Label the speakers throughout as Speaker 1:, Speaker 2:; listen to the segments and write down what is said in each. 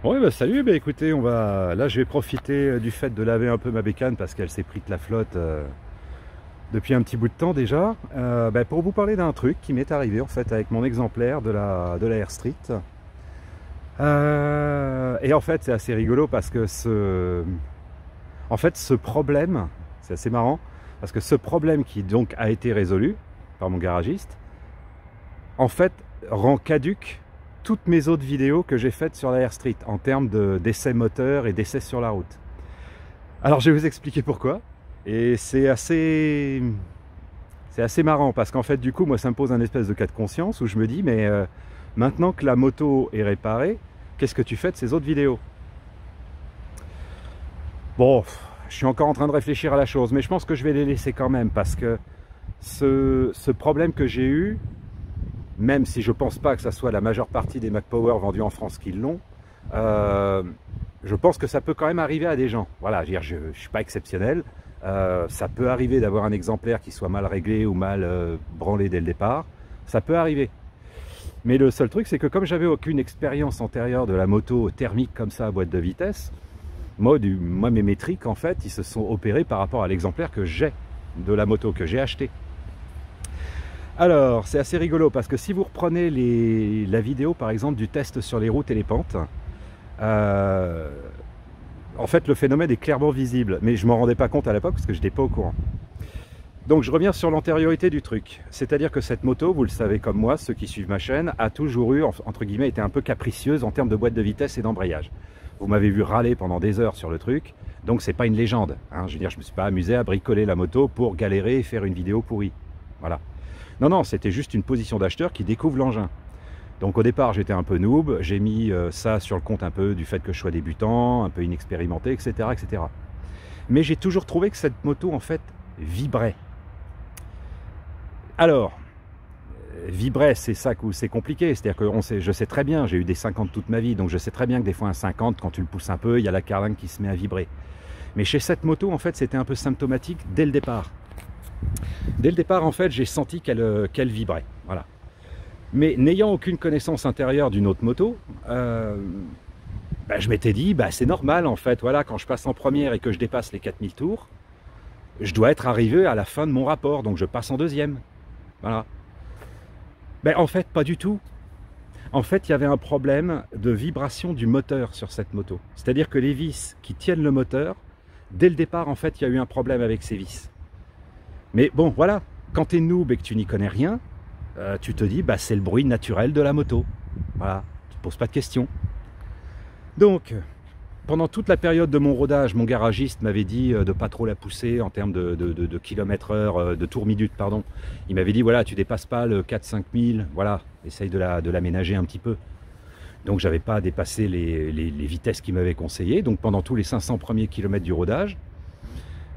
Speaker 1: Ouais bah salut, bah écoutez, là je vais profiter du fait de laver un peu ma bécane parce qu'elle s'est pris de la flotte depuis un petit bout de temps déjà, pour vous parler d'un truc qui m'est arrivé en fait avec mon exemplaire de la Air Street. Et en fait c'est assez rigolo parce que ce problème, c'est assez marrant, parce que ce problème qui donc a été résolu par mon garagiste, en fait rend caduque toutes mes autres vidéos que j'ai faites sur la Air Street en termes d'essais moteurs et d'essais sur la route. Alors je vais vous expliquer pourquoi. Et c'est assez marrant parce qu'en fait du coup moi ça me pose un espèce de cas de conscience où je me dis mais maintenant que la moto est réparée, qu'est-ce que tu fais de ces autres vidéos? Bon, je suis encore en train de réfléchir à la chose, mais je pense que je vais les laisser quand même parce que ce problème que j'ai eu, même si je pense pas que ça soit la majeure partie des Mac Power vendus en France qui l'ont, je pense que ça peut quand même arriver à des gens. Voilà, je ne suis pas exceptionnel. Ça peut arriver d'avoir un exemplaire qui soit mal réglé ou mal branlé dès le départ. Ça peut arriver. Mais le seul truc, c'est que comme j'avais aucune expérience antérieure de la moto thermique comme ça à boîte de vitesse, moi mes métriques, en fait, ils se sont opérés par rapport à l'exemplaire que j'ai de la moto, que j'ai acheté. Alors, c'est assez rigolo parce que si vous reprenez la vidéo, par exemple, du test sur les routes et les pentes, en fait, le phénomène est clairement visible, mais je ne m'en rendais pas compte à l'époque parce que je n'étais pas au courant. Donc, je reviens sur l'antériorité du truc. C'est-à-dire que cette moto, vous le savez comme moi, ceux qui suivent ma chaîne, a toujours eu, entre guillemets, été un peu capricieuse en termes de boîte de vitesse et d'embrayage. Vous m'avez vu râler pendant des heures sur le truc, donc c'est pas une légende. Hein. Je veux dire, je ne me suis pas amusé à bricoler la moto pour galérer et faire une vidéo pourrie. Voilà. Non, non, c'était juste une position d'acheteur qui découvre l'engin. Donc au départ, j'étais un peu noob, j'ai mis ça sur le compte un peu du fait que je sois débutant, un peu inexpérimenté, etc. etc. Mais j'ai toujours trouvé que cette moto, en fait, vibrait. Alors, vibrait, c'est ça où c'est compliqué, c'est-à-dire que je sais très bien, j'ai eu des 50 toute ma vie, donc je sais très bien que des fois un 50, quand tu le pousses un peu, il y a la carlingue qui se met à vibrer. Mais chez cette moto, en fait, c'était un peu symptomatique dès le départ. Dès le départ, en fait, j'ai senti qu'elle vibrait, voilà. Mais n'ayant aucune connaissance intérieure d'une autre moto, je m'étais dit, c'est normal en fait, voilà, quand je passe en première et que je dépasse les 4000 tours, je dois être arrivé à la fin de mon rapport, donc je passe en deuxième. Voilà. En fait, pas du tout. En fait, il y avait un problème de vibration du moteur sur cette moto. C'est-à-dire que les vis qui tiennent le moteur, dès le départ, en fait, il y a eu un problème avec ces vis. Mais bon, voilà, quand tu es noob et que tu n'y connais rien, tu te dis, c'est le bruit naturel de la moto. Voilà, tu ne te poses pas de questions. Donc, pendant toute la période de mon rodage, mon garagiste m'avait dit de ne pas trop la pousser en termes de kilomètres-heure, de tours minutes, pardon. Il m'avait dit, voilà, tu dépasses pas le 4-5 000, voilà, essaye de l'aménager un petit peu. Donc, j'avais pas dépassé les vitesses qu'il m'avait conseillées. Donc, pendant tous les 500 premiers kilomètres du rodage,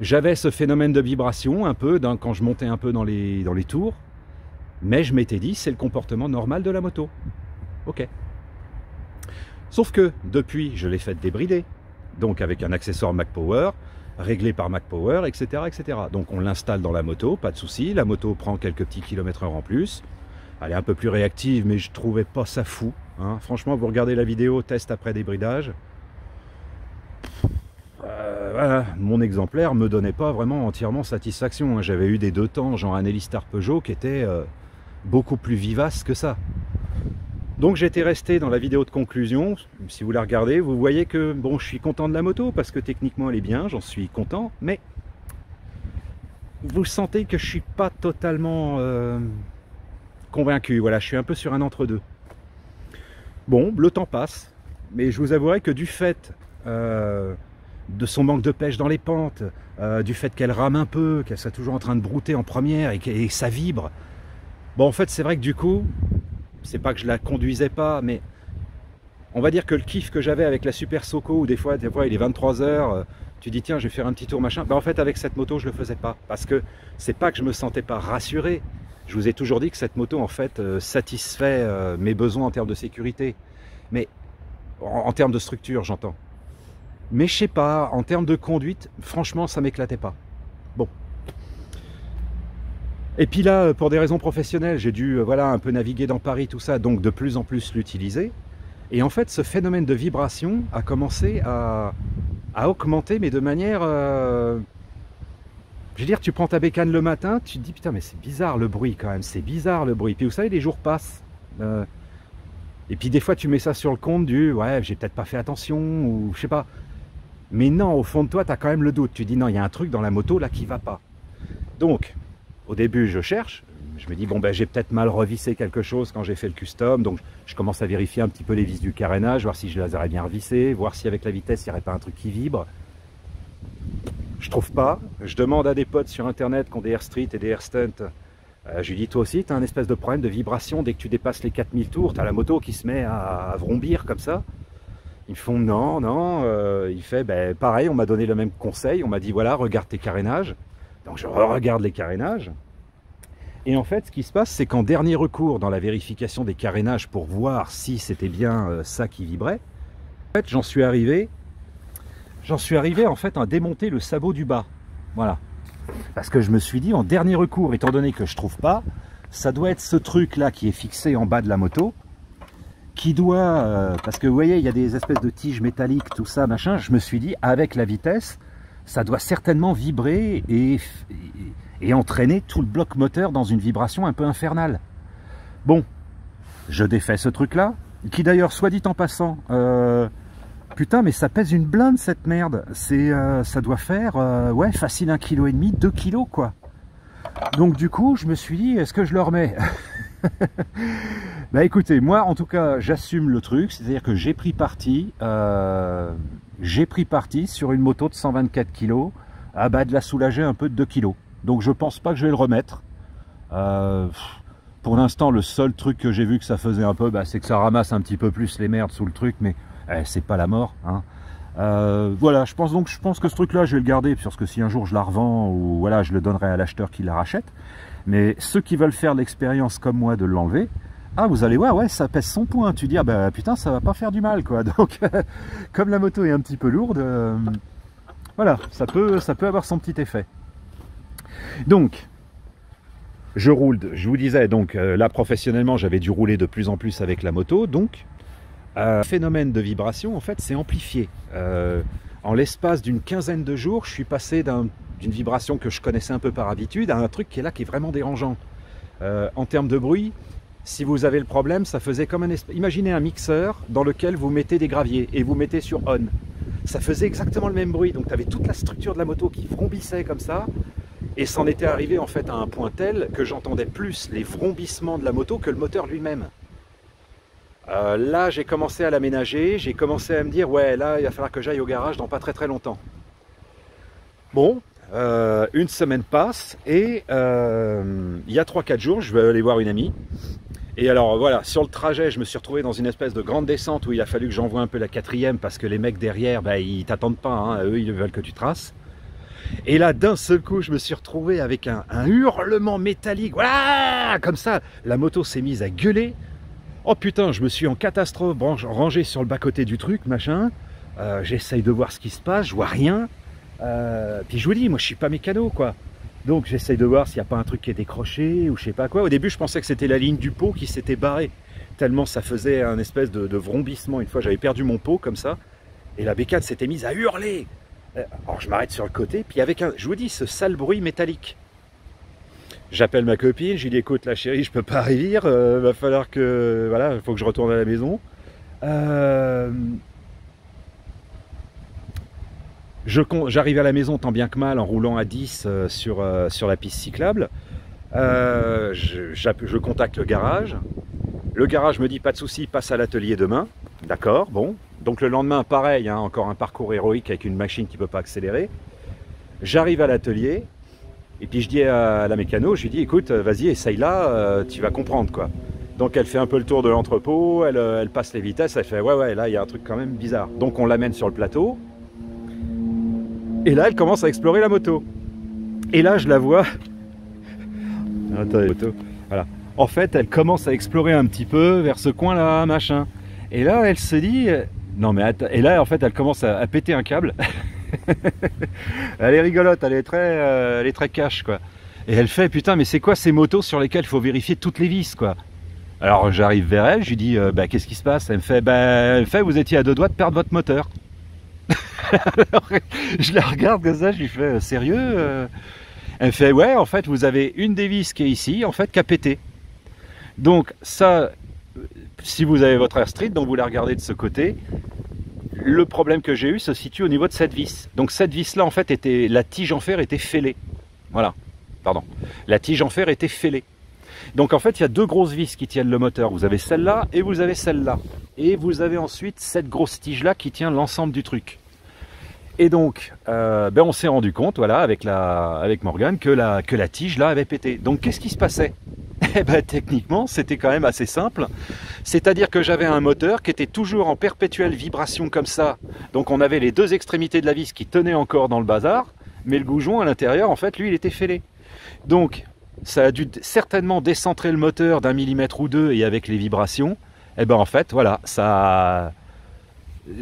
Speaker 1: j'avais ce phénomène de vibration un peu quand je montais un peu dans les tours. Mais je m'étais dit, c'est le comportement normal de la moto. Ok. Sauf que, depuis, je l'ai fait débrider. Donc avec un accessoire Mac Power, réglé par Mac Power, etc. etc. Donc on l'installe dans la moto, pas de souci. La moto prend quelques petits kilomètres-heure en plus. Elle est un peu plus réactive, mais je trouvais pas ça fou. Hein. Franchement, vous regardez la vidéo, test après débridage. Voilà, mon exemplaire me donnait pas vraiment entièrement satisfaction. Hein. J'avais eu des deux temps, genre un Elistar Peugeot, qui était beaucoup plus vivace que ça. Donc j'étais resté dans la vidéo de conclusion. Si vous la regardez, vous voyez que bon, je suis content de la moto parce que techniquement elle est bien, j'en suis content, mais vous sentez que je suis pas totalement convaincu. Voilà, je suis un peu sur un entre-deux. Bon, le temps passe, mais je vous avouerai que du fait de son manque de pêche dans les pentes, du fait qu'elle rame un peu, qu'elle soit toujours en train de brouter en première et que ça vibre. Bon, en fait, c'est vrai que du coup, c'est pas que je la conduisais pas, mais on va dire que le kiff que j'avais avec la Super Soco, où des fois il est 23 h, tu dis tiens, je vais faire un petit tour machin. En fait, avec cette moto, je le faisais pas, parce que c'est pas que je me sentais pas rassuré. Je vous ai toujours dit que cette moto, en fait, satisfait mes besoins en termes de sécurité, mais en termes de structure, j'entends. Mais je sais pas, en termes de conduite, franchement, ça m'éclatait pas. Bon. Et puis là, pour des raisons professionnelles, j'ai dû voilà, un peu naviguer dans Paris, tout ça, donc de plus en plus l'utiliser. Et en fait, ce phénomène de vibration a commencé à augmenter, mais de manière... je veux dire, tu prends ta bécane le matin, tu te dis, putain, mais c'est bizarre le bruit quand même, c'est bizarre le bruit. Puis vous savez, les jours passent. Et puis des fois, tu mets ça sur le compte du, ouais, j'ai peut-être pas fait attention, ou je sais pas. Mais non, au fond de toi, tu as quand même le doute. Tu dis, non, il y a un truc dans la moto là qui va pas. Donc, au début, je cherche. Je me dis, bon, ben, j'ai peut-être mal revissé quelque chose quand j'ai fait le custom. Donc, je commence à vérifier un petit peu les vis du carénage, voir si je les aurais bien revissées, voir si avec la vitesse, il n'y aurait pas un truc qui vibre. Je trouve pas. Je demande à des potes sur Internet qui ont des Air Street et des Air Stunt. Je lui dis, toi aussi, tu as un espèce de problème de vibration. Dès que tu dépasses les 4000 tours, tu as la moto qui se met à vrombir comme ça. Ils me font, non, non. Il fait, ben, pareil, on m'a donné le même conseil. On m'a dit, voilà, regarde tes carénages. Donc, je regarde les carénages. Et en fait, ce qui se passe, c'est qu'en dernier recours, dans la vérification des carénages pour voir si c'était bien ça qui vibrait, en fait, j'en suis arrivé en fait à démonter le sabot du bas. Voilà. Parce que je me suis dit, en dernier recours, étant donné que je trouve pas, ça doit être ce truc-là qui est fixé en bas de la moto, qui doit... parce que vous voyez, il y a des espèces de tiges métalliques, tout ça, machin. Je me suis dit, avec la vitesse, ça doit certainement vibrer et entraîner tout le bloc moteur dans une vibration un peu infernale. Bon, je défais ce truc-là, qui d'ailleurs, soit dit en passant... putain, mais ça pèse une blinde cette merde. Ça doit faire, ouais, facile 1,5 kg, 2 kg quoi. Donc du coup, je me suis dit, est-ce que je le remets? Bah écoutez, moi en tout cas, j'assume le truc, c'est-à-dire que j'ai pris parti sur une moto de 124 kg, de la soulager un peu de 2 kg. Donc je pense pas que je vais le remettre. Pour l'instant, le seul truc que j'ai vu que ça faisait un peu, c'est que ça ramasse un petit peu plus les merdes sous le truc, mais c'est pas la mort, hein. Voilà, je pense que ce truc là je vais le garder parce que si un jour je la revends ou voilà, je le donnerai à l'acheteur qui la rachète. Mais ceux qui veulent faire l'expérience comme moi de l'enlever, vous allez voir, ouais, ça pèse 100 points. Tu dis, putain, ça va pas faire du mal quoi. Donc comme la moto est un petit peu lourde, voilà, ça peut avoir son petit effet. Donc je roule, je vous disais, donc là professionnellement j'avais dû rouler de plus en plus avec la moto, donc le phénomène de vibration, en fait, c'est amplifié. En l'espace d'une quinzaine de jours, je suis passé d'une vibration que je connaissais un peu par habitude à un truc qui est là, qui est vraiment dérangeant. En termes de bruit, si vous avez le problème, ça faisait comme un... Imaginez un mixeur dans lequel vous mettez des graviers et vous mettez sur on. Ça faisait exactement le même bruit, donc tu avais toute la structure de la moto qui vrombissait comme ça, et c'en était arrivé en fait à un point tel que j'entendais plus les vrombissements de la moto que le moteur lui-même. Là, j'ai commencé à l'aménager, j'ai commencé à me dire, ouais, là, il va falloir que j'aille au garage dans pas très longtemps. Bon, une semaine passe et il y a 3-4 jours, je vais aller voir une amie. Et alors voilà, sur le trajet, je me suis retrouvé dans une espèce de grande descente où il a fallu que j'envoie un peu la 4e parce que les mecs derrière, ils t'attendent pas, hein, eux, ils veulent que tu traces. Et là, d'un seul coup, je me suis retrouvé avec un hurlement métallique, voilà, comme ça, la moto s'est mise à gueuler. Oh putain, je me suis en catastrophe rangé sur le bas-côté du truc, machin. J'essaye de voir ce qui se passe, je vois rien. Puis je vous dis, moi je suis pas mécano quoi. Donc j'essaye de voir s'il n'y a pas un truc qui est décroché ou je sais pas quoi. Au début je pensais que c'était la ligne du pot qui s'était barrée. Tellement ça faisait un espèce de vrombissement. Une fois j'avais perdu mon pot comme ça. Et la bécane s'était mise à hurler. Alors je m'arrête sur le côté. Puis avec je vous dis, ce sale bruit métallique. J'appelle ma copine, je lui dis écoute la chérie, je peux pas arriver, va falloir que... Voilà, il faut que je retourne à la maison. J'arrive à la maison tant bien que mal en roulant à 10 sur la piste cyclable. Je contacte le garage. Le garage me dit pas de souci, passe à l'atelier demain. D'accord, bon. Donc le lendemain, pareil, hein, encore un parcours héroïque avec une machine qui ne peut pas accélérer. J'arrive à l'atelier. Et puis je dis à la mécano, je lui dis écoute, vas-y, essaye là, tu vas comprendre quoi. Donc elle fait un peu le tour de l'entrepôt, elle passe les vitesses, elle fait ouais, là il y a un truc quand même bizarre. Donc on l'amène sur le plateau. Et là elle commence à explorer la moto. Et là je la vois. Attendez, moto. Voilà. En fait elle commence à explorer un petit peu vers ce coin là, machin. Et là elle se dit, non mais attends, et là en fait elle commence à péter un câble. Elle est rigolote, elle est très cash quoi. Et elle fait putain mais c'est quoi ces motos sur lesquelles il faut vérifier toutes les vis quoi. Alors j'arrive vers elle, je lui dis bah, qu'est-ce qui se passe? Elle me fait vous étiez à 2 doigts de perdre votre moteur. Alors, je la regarde comme ça, je lui fais sérieux? Elle me fait ouais, en fait vous avez une des vis qui est ici en fait qui a pété. Donc ça, si vous avez votre Airstreet, donc vous la regardez de ce côté, le problème que j'ai eu se situe au niveau de cette vis. Donc cette vis là en fait était, la tige en fer était fêlée. Voilà, pardon. La tige en fer était fêlée. Donc en fait il y a 2 grosses vis qui tiennent le moteur. Vous avez celle-là et vous avez celle-là. Et vous avez ensuite cette grosse tige là qui tient l'ensemble du truc. Et donc on s'est rendu compte, voilà, avec Morgane, que la tige là avait pété. Donc qu'est-ce qui se passait? Eh ben, techniquement, c'était quand même assez simple. C'est-à-dire que j'avais un moteur qui était toujours en perpétuelle vibration comme ça. Donc on avait les 2 extrémités de la vis qui tenaient encore dans le bazar, mais le goujon à l'intérieur, en fait, lui, il était fêlé. Donc ça a dû certainement décentrer le moteur d'1 millimètre ou 2 et avec les vibrations, eh ben en fait, voilà, ça...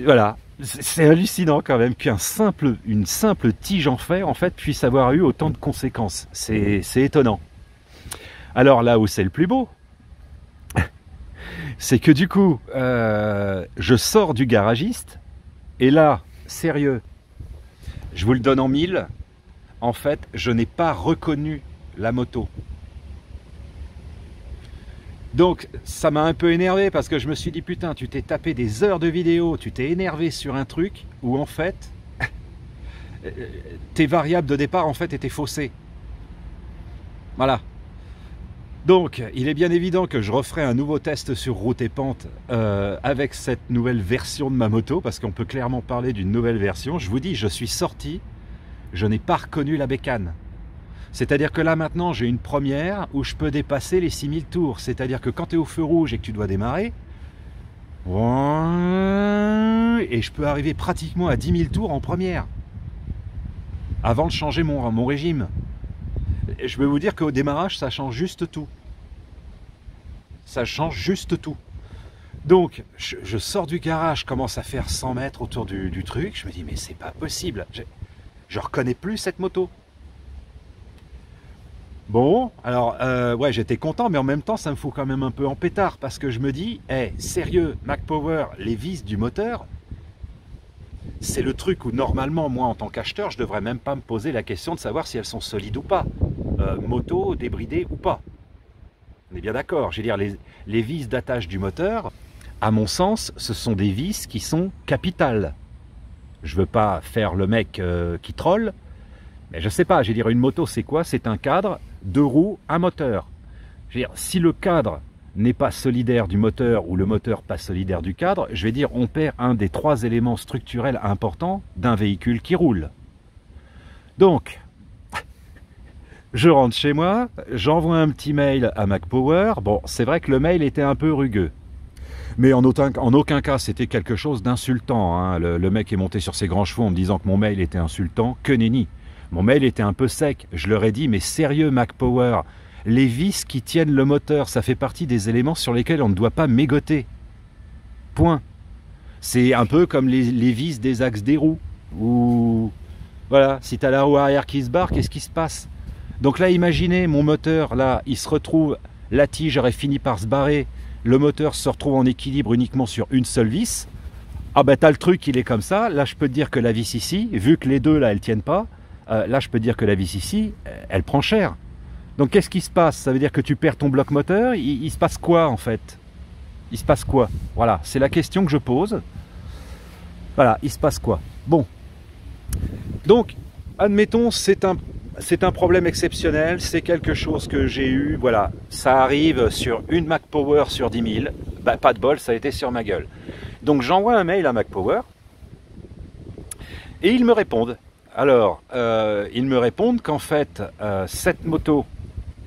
Speaker 1: Voilà, c'est hallucinant quand même qu'une simple tige en fer, en fait, puisse avoir eu autant de conséquences. C'est étonnant. Alors là où c'est le plus beau, c'est que du coup, je sors du garagiste, et là, sérieux, je vous le donne en 1000, en fait, je n'ai pas reconnu la moto. Donc, ça m'a un peu énervé, parce que je me suis dit, putain, tu t'es tapé des heures de vidéo, tu t'es énervé sur un truc, où en fait, tes variables de départ, en fait, étaient faussées. Voilà. Donc, il est bien évident que je referai un nouveau test sur route et pente avec cette nouvelle version de ma moto, parce qu'on peut clairement parler d'une nouvelle version. Je vous dis, je suis sorti, je n'ai pas reconnu la bécane. C'est-à-dire que là, maintenant, j'ai une première où je peux dépasser les 6000 tours. C'est-à-dire que quand tu es au feu rouge et que tu dois démarrer, et je peux arriver pratiquement à 10 000 tours en première, avant de changer mon régime. Et je vais vous dire qu'au démarrage, ça change juste tout. Ça change juste tout. Donc, je sors du garage, je commence à faire 100 mètres autour du truc. Je me dis, mais c'est pas possible. Je reconnais plus cette moto. Bon, alors, ouais, j'étais content, mais en même temps, ça me fout quand même un peu en pétard. Parce que je me dis, hey, sérieux, MacPower, les vis du moteur, c'est le truc où normalement, moi, en tant qu'acheteur, je devrais même pas me poser la question de savoir si elles sont solides ou pas. Moto, débridée ou pas. On est bien d'accord. Je veux dire, les vis d'attache du moteur, à mon sens, ce sont des vis qui sont capitales. Je veux pas faire le mec qui troll, mais je sais pas. Je veux dire, une moto, c'est quoi? C'est un cadre, 2 roues, un moteur. Je veux dire, si le cadre n'est pas solidaire du moteur ou le moteur pas solidaire du cadre, je vais dire, on perd un des 3 éléments structurels importants d'un véhicule qui roule. Donc, je rentre chez moi, j'envoie un petit mail à MacPower. Bon, c'est vrai que le mail était un peu rugueux. Mais en aucun cas, c'était quelque chose d'insultant. Hein. Le mec est monté sur ses grands chevaux en me disant que mon mail était insultant. Que nenni. Mon mail était un peu sec. Je leur ai dit, mais sérieux MacPower, les vis qui tiennent le moteur, ça fait partie des éléments sur lesquels on ne doit pas mégoter. Point. C'est un peu comme les vis des axes des roues. Ou voilà, si tu as la roue arrière qui se barre, qu'est-ce qui se passe? Donc là, imaginez, mon moteur, là, il se retrouve, la tige aurait fini par se barrer, le moteur se retrouve en équilibre uniquement sur une seule vis. Ah ben, t'as le truc, il est comme ça. Là, je peux te dire que la vis ici, vu que les deux, là, elles tiennent pas, là, je peux te dire que la vis ici, elle prend cher. Donc, qu'est-ce qui se passe? Ça veut dire que tu perds ton bloc moteur. Il se passe quoi, en fait? Il se passe quoi? Voilà, c'est la question que je pose. Voilà, il se passe quoi? Bon. Donc, admettons, c'est un problème exceptionnel, c'est quelque chose que j'ai eu, voilà, ça arrive sur une MacPower sur 10 000, bah, pas de bol, ça a été sur ma gueule. Donc j'envoie un mail à MacPower, et ils me répondent. Alors, ils me répondent qu'en fait, cette moto,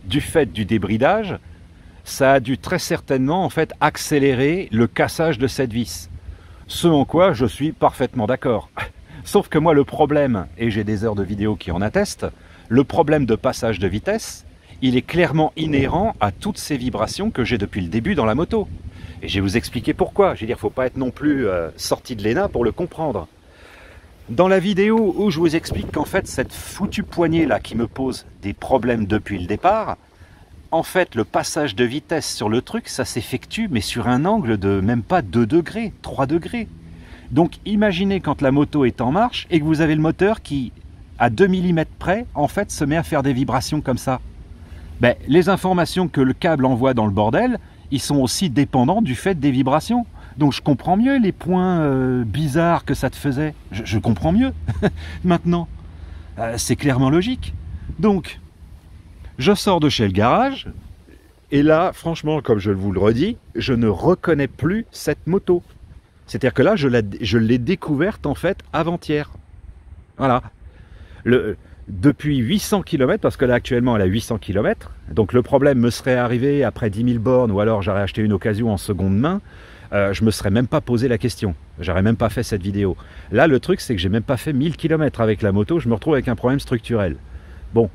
Speaker 1: du fait du débridage, ça a dû très certainement, en fait, accélérer le cassage de cette vis. Ce en quoi je suis parfaitement d'accord. Sauf que moi, le problème, et j'ai des heures de vidéo qui en attestent, le problème de passage de vitesse, il est clairement inhérent à toutes ces vibrations que j'ai depuis le début dans la moto. Et je vais vous expliquer pourquoi. Je veux dire, il ne faut pas être non plus sorti de l'ENA pour le comprendre. Dans la vidéo où je vous explique qu'en fait, cette foutue poignée là qui me pose des problèmes depuis le départ, en fait, le passage de vitesse sur le truc, ça s'effectue, mais sur un angle de même pas 2 degrés, 3 degrés. Donc imaginez quand la moto est en marche et que vous avez le moteur qui, à 2 mm près, en fait, se met à faire des vibrations comme ça. Ben, les informations que le câble envoie dans le bordel, ils sont aussi dépendants du fait des vibrations. Donc je comprends mieux les points bizarres que ça te faisait. Je comprends mieux maintenant. C'est clairement logique. Donc, je sors de chez le garage, et là, franchement, comme je vous le redis, je ne reconnais plus cette moto. C'est-à-dire que là, je l'ai découverte en fait avant-hier. Voilà. Depuis 800 km, parce que là actuellement elle a 800 km, donc le problème me serait arrivé après 10 000 bornes, ou alors j'aurais acheté une occasion en seconde main, je me serais même pas posé la question, j'aurais même pas fait cette vidéo. Là le truc c'est que j'ai même pas fait 1000 km avec la moto, je me retrouve avec un problème structurel. Bon.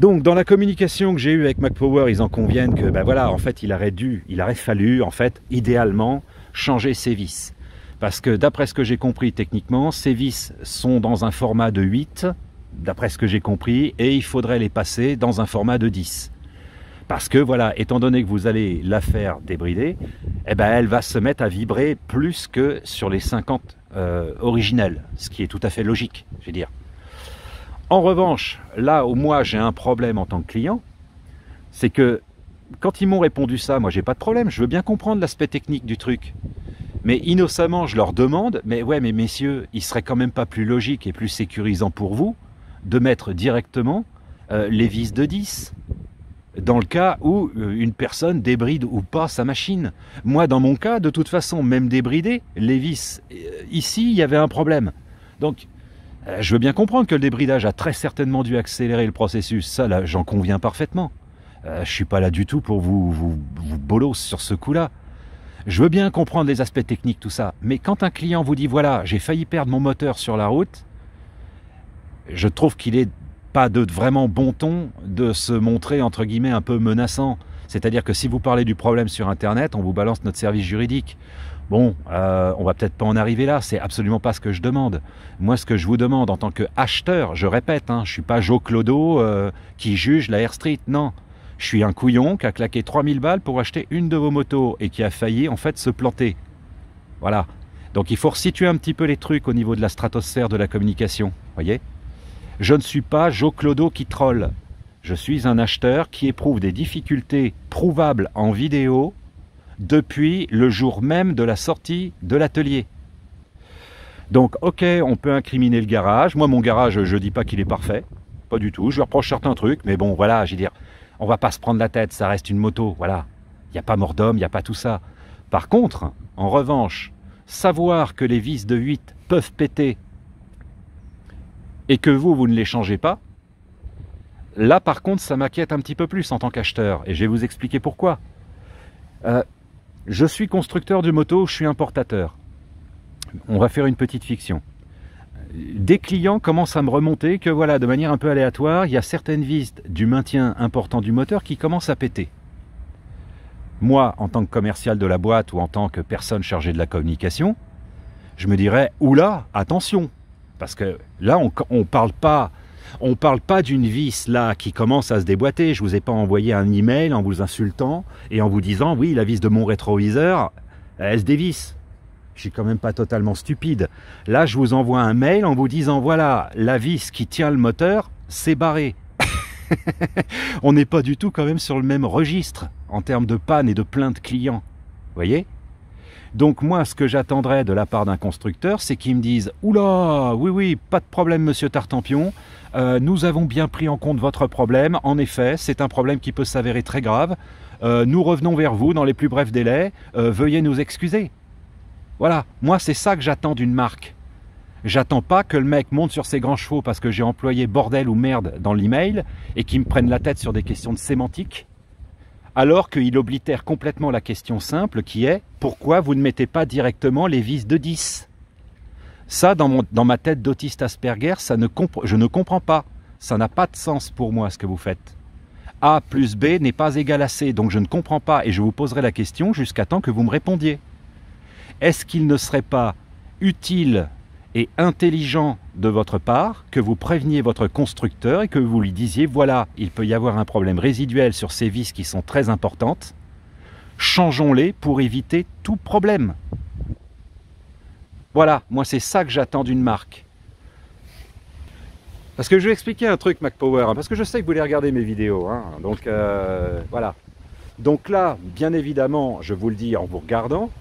Speaker 1: Donc dans la communication que j'ai eue avec MacPower, ils en conviennent que ben voilà, en fait il aurait fallu en fait idéalement changer ses vis. Parce que d'après ce que j'ai compris techniquement, ces vis sont dans un format de 8, d'après ce que j'ai compris, et il faudrait les passer dans un format de 10. Parce que voilà, étant donné que vous allez la faire débrider, eh ben elle va se mettre à vibrer plus que sur les 50 originelles, ce qui est tout à fait logique, je veux dire. En revanche, là où moi j'ai un problème en tant que client, c'est que quand ils m'ont répondu ça, moi j'ai pas de problème, je veux bien comprendre l'aspect technique du truc. Mais innocemment, je leur demande, mais ouais, mais messieurs, il serait quand même pas plus logique et plus sécurisant pour vous de mettre directement les vis de 10 dans le cas où une personne débride ou pas sa machine. Moi, dans mon cas, de toute façon, même débridé, les vis, ici, il y avait un problème. Donc, je veux bien comprendre que le débridage a très certainement dû accélérer le processus. Ça, là, j'en conviens parfaitement. Je suis pas là du tout pour vous bolos sur ce coup-là. Je veux bien comprendre les aspects techniques, tout ça, mais quand un client vous dit « voilà, j'ai failli perdre mon moteur sur la route », je trouve qu'il n'est pas de vraiment bon ton de se montrer, entre guillemets, un peu menaçant. C'est-à-dire que si vous parlez du problème sur Internet, on vous balance notre service juridique. Bon, on va peut-être pas en arriver là, c'est absolument pas ce que je demande. Moi, ce que je vous demande en tant qu'acheteur, je répète, hein, je suis pas Joe Clodo qui juge la Air Street, non. Je suis un couillon qui a claqué 3000 balles pour acheter une de vos motos et qui a failli en fait se planter. Voilà. Donc il faut resituer un petit peu les trucs au niveau de la stratosphère de la communication. Voyez ? Je ne suis pas Joe Clodo qui troll. Je suis un acheteur qui éprouve des difficultés prouvables en vidéo depuis le jour même de la sortie de l'atelier. Donc ok, on peut incriminer le garage. Moi mon garage, je ne dis pas qu'il est parfait. Pas du tout. Je lui reproche certains trucs. Mais bon, voilà, je veux dire... On va pas se prendre la tête, ça reste une moto, voilà. Il n'y a pas mort d'homme, il n'y a pas tout ça. Par contre, en revanche, savoir que les vis de 8 peuvent péter et que vous ne les changez pas, là par contre, ça m'inquiète un petit peu plus en tant qu'acheteur. Et je vais vous expliquer pourquoi. Je suis constructeur de moto, je suis importateur. On va faire une petite fiction. Des clients commencent à me remonter que voilà, de manière un peu aléatoire, il y a certaines vis du maintien important du moteur qui commencent à péter. Moi, en tant que commercial de la boîte ou en tant que personne chargée de la communication, je me dirais, oula, attention, parce que là, on parle pas d'une vis là qui commence à se déboîter. Je vous ai pas envoyé un email en vous insultant et en vous disant, oui, la vis de mon rétroviseur, elle se dévisse. Je suis quand même pas totalement stupide. Là, je vous envoie un mail en vous disant, voilà, la vis qui tient le moteur, c'est barré. On n'est pas du tout quand même sur le même registre en termes de panne et de plaintes clients. Vous voyez ? Donc moi, ce que j'attendrais de la part d'un constructeur, c'est qu'il me dise, oula, oui, pas de problème, monsieur Tartampion, nous avons bien pris en compte votre problème. En effet, c'est un problème qui peut s'avérer très grave. Nous revenons vers vous dans les plus brefs délais. Veuillez nous excuser. Voilà, moi c'est ça que j'attends d'une marque. J'attends pas que le mec monte sur ses grands chevaux parce que j'ai employé bordel ou merde dans l'email et qu'il me prenne la tête sur des questions de sémantique, alors qu'il oblitère complètement la question simple qui est « Pourquoi vous ne mettez pas directement les vis de 10 ?» Ça, dans ma tête d'autiste Asperger, je ne comprends pas. Ça n'a pas de sens pour moi ce que vous faites. A plus B n'est pas égal à C, donc je ne comprends pas et je vous poserai la question jusqu'à temps que vous me répondiez. Est-ce qu'il ne serait pas utile et intelligent de votre part que vous préveniez votre constructeur et que vous lui disiez, voilà, il peut y avoir un problème résiduel sur ces vis qui sont très importantes, changeons-les pour éviter tout problème. Voilà, moi c'est ça que j'attends d'une marque. Parce que je vais expliquer un truc, MacPower, hein, parce que je sais que vous voulez regarder mes vidéos, hein, donc voilà. Donc là, bien évidemment, je vous le dis en vous regardant,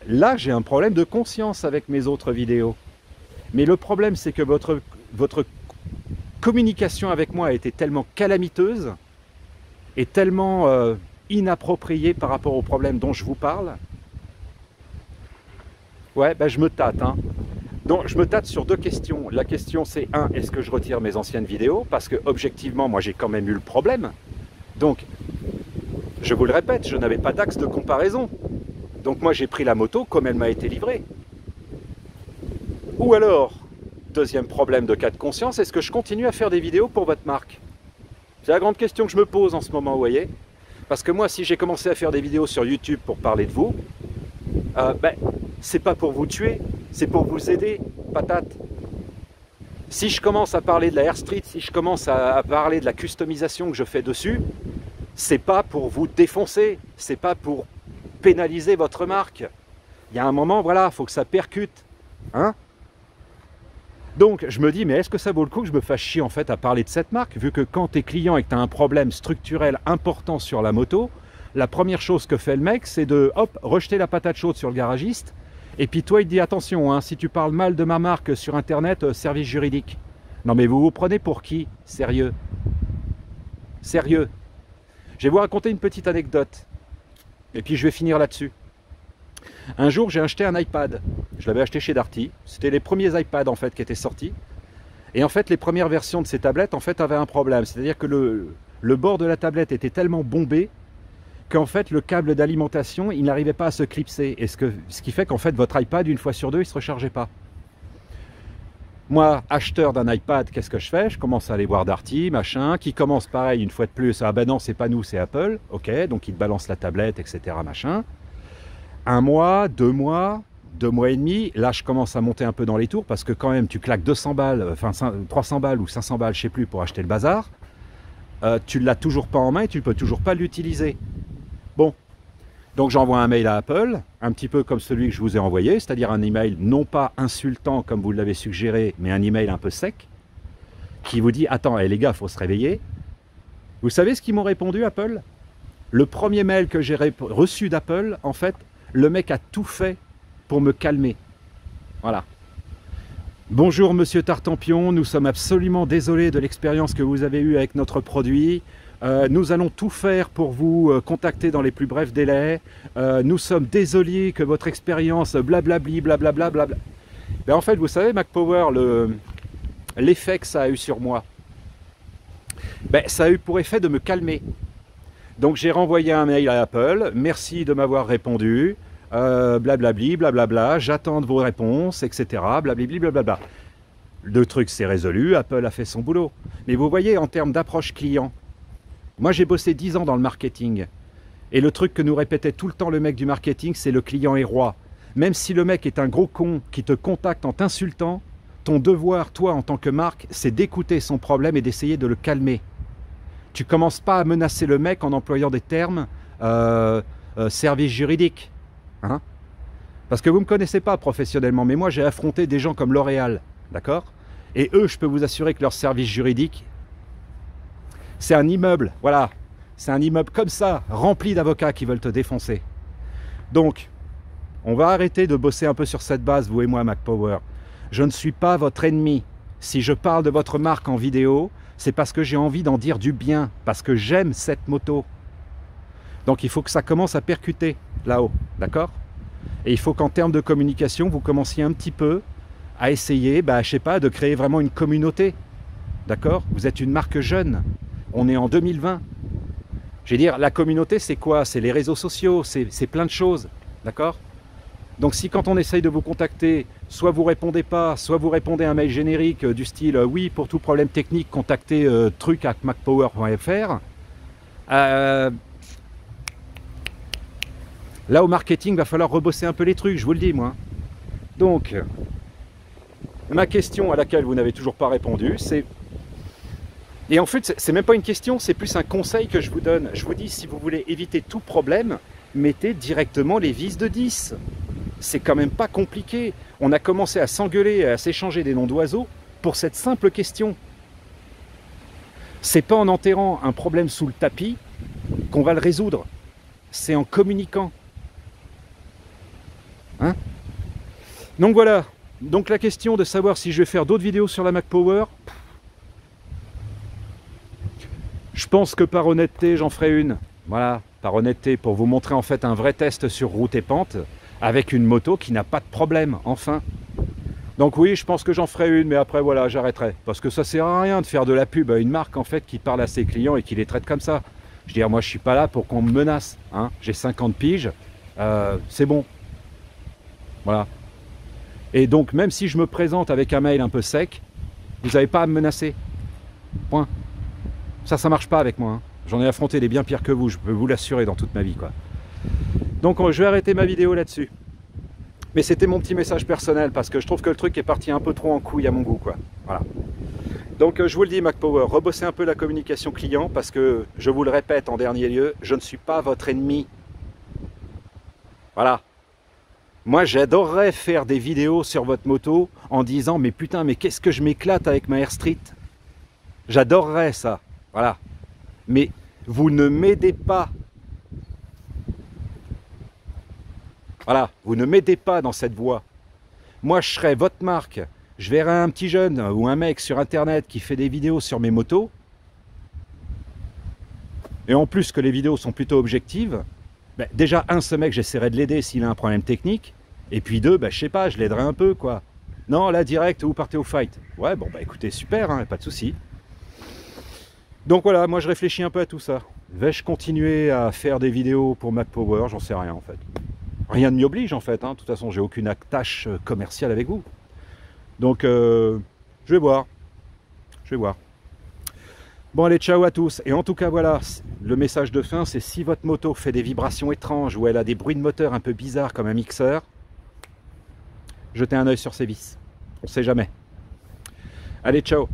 Speaker 1: là j'ai un problème de conscience avec mes autres vidéos. Mais le problème c'est que votre communication avec moi a été tellement calamiteuse et tellement inappropriée par rapport au problème dont je vous parle. Ouais, ben je me tâte, hein. Donc je me tâte sur deux questions. La question c'est est-ce que je retire mes anciennes vidéos? Parce que objectivement, moi j'ai quand même eu le problème. Donc, je vous le répète, je n'avais pas d'axe de comparaison. Donc moi j'ai pris la moto comme elle m'a été livrée. Ou alors, deuxième problème de cas de conscience, est-ce que je continue à faire des vidéos pour votre marque? C'est la grande question que je me pose en ce moment, vous voyez. Parce que moi, si j'ai commencé à faire des vidéos sur YouTube pour parler de vous, ben, c'est pas pour vous tuer, c'est pour vous aider, patate. Si je commence à parler de la Air Street, si je commence à parler de la customisation que je fais dessus, c'est pas pour vous défoncer, c'est pas pour pénaliser votre marque. Il y a un moment, voilà, il faut que ça percute. Hein? Donc je me dis, mais est-ce que ça vaut le coup que je me fasse chier en fait à parler de cette marque, vu que quand tu es client et que tu as un problème structurel important sur la moto, la première chose que fait le mec, c'est de hop, rejeter la patate chaude sur le garagiste, et puis toi il te dit attention, hein, si tu parles mal de ma marque sur internet, service juridique. Non mais vous vous prenez pour qui? Sérieux? Sérieux? Je vais vous raconter une petite anecdote, et puis je vais finir là-dessus. Un jour, j'ai acheté un iPad. Je l'avais acheté chez Darty. C'était les premiers iPads en fait qui étaient sortis. Et en fait, les premières versions de ces tablettes en fait avaient un problème. C'est-à-dire que le bord de la tablette était tellement bombé qu'en fait le câble d'alimentation, il n'arrivait pas à se clipser. Et ce qui fait qu'en fait votre iPad, une fois sur deux, il ne se rechargeait pas. Moi, acheteur d'un iPad, qu'est-ce que je fais? Je commence à aller voir Darty, machin, qui commence pareil une fois de plus. Ah ben non, c'est pas nous, c'est Apple. Ok, donc il te balance la tablette, etc. machin. Un mois, 2 mois, 2 mois et demi, là je commence à monter un peu dans les tours parce que quand même tu claques 200 balles, enfin 300 balles ou 500 balles, je sais plus, pour acheter le bazar. Tu ne l'as toujours pas en main et tu ne peux toujours pas l'utiliser. Bon, donc j'envoie un mail à Apple, un petit peu comme celui que je vous ai envoyé, c'est-à-dire un email non pas insultant comme vous l'avez suggéré, mais un email un peu sec, qui vous dit « Attends, les gars, il faut se réveiller ». Vous savez ce qu'ils m'ont répondu, Apple? Le premier mail que j'ai reçu d'Apple, en fait, le mec a tout fait pour me calmer. Voilà. Bonjour Monsieur Tartampion, nous sommes absolument désolés de l'expérience que vous avez eue avec notre produit. Nous allons tout faire pour vous contacter dans les plus brefs délais. Nous sommes désolés que votre expérience blablabli, blablabla, blabla. Ben en fait, vous savez, MacPower, l'effet que ça a eu sur moi, ben, ça a eu pour effet de me calmer. Donc j'ai renvoyé un mail à Apple, merci de m'avoir répondu, blablabli, blablabla, j'attends de vos réponses, etc. Blablabli, blablabla. Le truc s'est résolu, Apple a fait son boulot. Mais vous voyez, en termes d'approche client, moi j'ai bossé 10 ans dans le marketing. Et le truc que nous répétait tout le temps le mec du marketing, c'est le client est roi. Même si le mec est un gros con qui te contacte en t'insultant, ton devoir, toi en tant que marque, c'est d'écouter son problème et d'essayer de le calmer. Tu commences pas à menacer le mec en employant des termes service juridique. Hein? Parce que vous ne me connaissez pas professionnellement, mais moi j'ai affronté des gens comme L'Oréal, d'accord? Et eux, je peux vous assurer que leur service juridique, c'est un immeuble, voilà. C'est un immeuble comme ça, rempli d'avocats qui veulent te défoncer. Donc, on va arrêter de bosser un peu sur cette base, vous et moi, MacPower. Je ne suis pas votre ennemi. Si je parle de votre marque en vidéo, c'est parce que j'ai envie d'en dire du bien, parce que j'aime cette moto. Donc il faut que ça commence à percuter là-haut, d'accord? Et il faut qu'en termes de communication, vous commenciez un petit peu à essayer, je sais pas, de créer vraiment une communauté, d'accord? Vous êtes une marque jeune, on est en 2020. Je veux dire, la communauté, c'est quoi? C'est les réseaux sociaux, c'est plein de choses, d'accord? Donc si quand on essaye de vous contacter, soit vous répondez pas, soit vous répondez à un mail générique du style oui, pour tout problème technique, contactez truc@macpower.fr. Là au marketing, va falloir rebosser un peu les trucs, je vous le dis moi. Donc, ma question à laquelle vous n'avez toujours pas répondu, c'est... Et en fait, c'est même pas une question, c'est plus un conseil que je vous donne. Je vous dis, si vous voulez éviter tout problème, mettez directement les vis de 10. C'est quand même pas compliqué. On a commencé à s'engueuler et à s'échanger des noms d'oiseaux pour cette simple question. C'est pas en enterrant un problème sous le tapis qu'on va le résoudre. C'est en communiquant. Hein? Donc voilà. Donc la question de savoir si je vais faire d'autres vidéos sur la Mac Power, je pense que par honnêteté, j'en ferai une. Voilà, par honnêteté, pour vous montrer en fait un vrai test sur route et pente avec une moto qui n'a pas de problème, enfin. Donc oui, je pense que j'en ferai une, mais après voilà, j'arrêterai. Parce que ça sert à rien de faire de la pub à une marque en fait qui parle à ses clients et qui les traite comme ça. Je veux dire, moi je suis pas là pour qu'on me menace. Hein. J'ai 50 piges, c'est bon. Voilà. Et donc même si je me présente avec un mail un peu sec, vous n'avez pas à me menacer. Point. Ça marche pas avec moi. Hein. J'en ai affronté des bien pires que vous, je peux vous l'assurer dans toute ma vie, quoi. Donc je vais arrêter ma vidéo là-dessus. Mais c'était mon petit message personnel parce que je trouve que le truc est parti un peu trop en couille à mon goût, quoi. Voilà. Donc je vous le dis, Mac Power, rebossez un peu la communication client parce que, je vous le répète en dernier lieu, je ne suis pas votre ennemi. Voilà. Moi, j'adorerais faire des vidéos sur votre moto en disant « Mais putain, mais qu'est-ce que je m'éclate avec ma Air Street ?» J'adorerais ça. Voilà. Mais vous ne m'aidez pas. Voilà, vous ne m'aidez pas dans cette voie. Moi, je serais votre marque. Je verrais un petit jeune ou un mec sur Internet qui fait des vidéos sur mes motos. Et en plus que les vidéos sont plutôt objectives, ben, déjà, ce mec, j'essaierai de l'aider s'il a un problème technique. Et puis deux, ben, je sais pas, je l'aiderai un peu, quoi. Non, là, direct, vous partez au fight. Ouais, bon, bah écoutez, super, hein, pas de souci. Donc voilà, moi je réfléchis un peu à tout ça. Vais-je continuer à faire des vidéos pour Mac Power? J'en sais rien en fait. Rien ne m'y oblige en fait. Hein. De toute façon, j'ai aucune tâche commerciale avec vous. Donc je vais voir. Je vais voir. Bon allez, ciao à tous. Et en tout cas voilà, le message de fin, c'est si votre moto fait des vibrations étranges ou elle a des bruits de moteur un peu bizarres comme un mixeur, jetez un œil sur ses vis. On ne sait jamais. Allez, ciao.